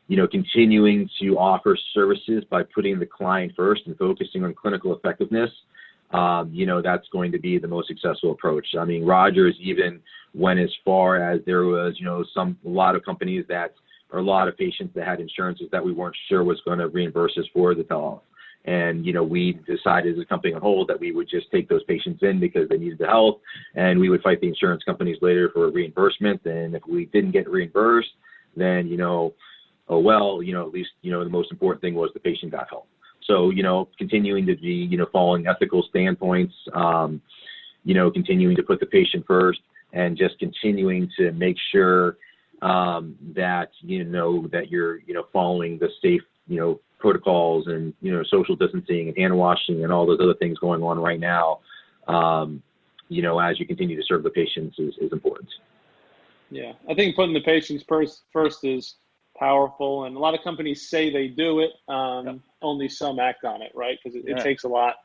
continuing to offer services by putting the client first and focusing on clinical effectiveness, that's going to be the most successful approach. I mean, Rogers even went as far as there was, a lot of companies or a lot of patients that had insurances that we weren't sure was going to reimburse us for the telehealth. And, we decided as a company on hold that we would just take those patients in because they needed the help, and we would fight the insurance companies later for a reimbursement. And if we didn't get reimbursed, then, oh, well, at least, the most important thing was the patient got help. So, continuing to be, following ethical standpoints, continuing to put the patient first, and just continuing to make sure that, that you're, following the safe, protocols and, social distancing and hand washing and all those other things going on right now, as you continue to serve the patients is important. Yeah, I think putting the patients first is powerful, and a lot of companies say they do it, only some act on it, right? Because it takes a lot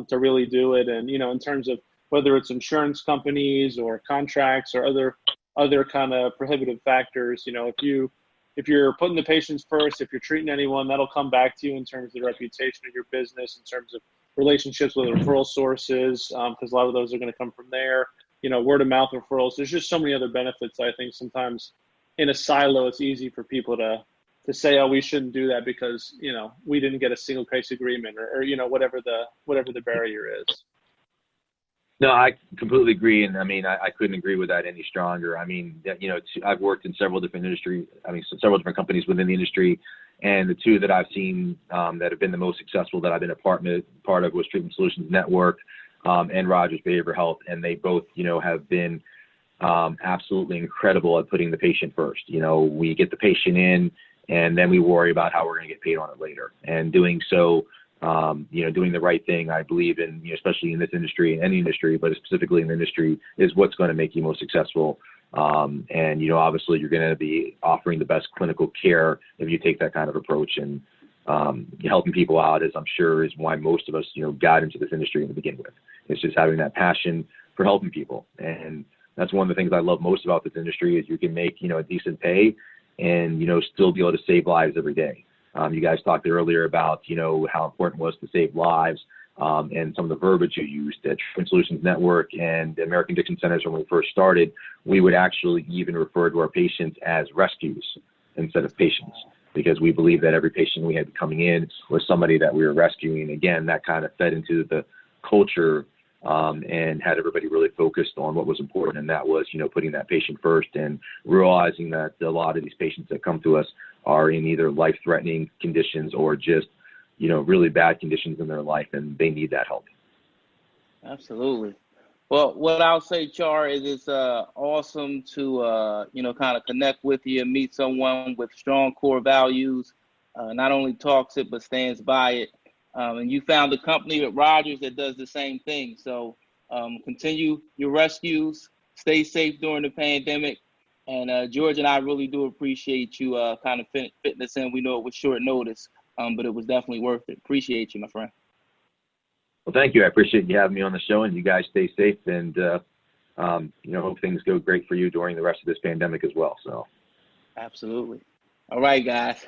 to really do it. And, in terms of whether it's insurance companies or contracts or other kind of prohibitive factors, if you're putting the patients first, if you're treating anyone, that'll come back to you in terms of the reputation of your business, in terms of relationships with referral sources, because a lot of those are going to come from there, word of mouth referrals. There's just so many other benefits. I think sometimes in a silo, it's easy for people to say, oh, we shouldn't do that because, we didn't get a single case agreement or whatever the barrier is. No, I completely agree. And I mean, I couldn't agree with that any stronger. I mean, I've worked in several different several different companies within the industry. And the two that I've seen that have been the most successful that I've been a part of was Treatment Solutions Network and Rogers Behavioral Health. And they both, have been absolutely incredible at putting the patient first. We get the patient in, and then we worry about how we're going to get paid on it later. And doing so, doing the right thing, I believe in, especially in this industry, in any industry, but specifically in the industry, is what's going to make you most successful. And, obviously you're going to be offering the best clinical care if you take that kind of approach. And helping people out, as I'm sure, is why most of us, got into this industry to begin with. It's just having that passion for helping people. And that's one of the things I love most about this industry is you can make, a decent pay and, still be able to save lives every day. You guys talked earlier about, how important it was to save lives and some of the verbiage you used at Treatment Solutions Network and the American Addiction Centers. When we first started, we would actually even refer to our patients as rescues instead of patients, because we believe that every patient we had coming in was somebody that we were rescuing. Again, that kind of fed into the culture and had everybody really focused on what was important, and that was, putting that patient first and realizing that a lot of these patients that come to us are in either life-threatening conditions or just, really bad conditions in their life, and they need that help. Absolutely. Well, what I'll say, Char, is it's awesome to, kind of connect with you and meet someone with strong core values, not only talks it, but stands by it. And you found a company at Rogers that does the same thing. So continue your rescues, stay safe during the pandemic. And George and I really do appreciate you kind of fitting us in. We know it was short notice, but it was definitely worth it. Appreciate you, my friend. Well, thank you. I appreciate you having me on the show, and you guys stay safe, and hope things go great for you during the rest of this pandemic as well. So, absolutely. All right, guys.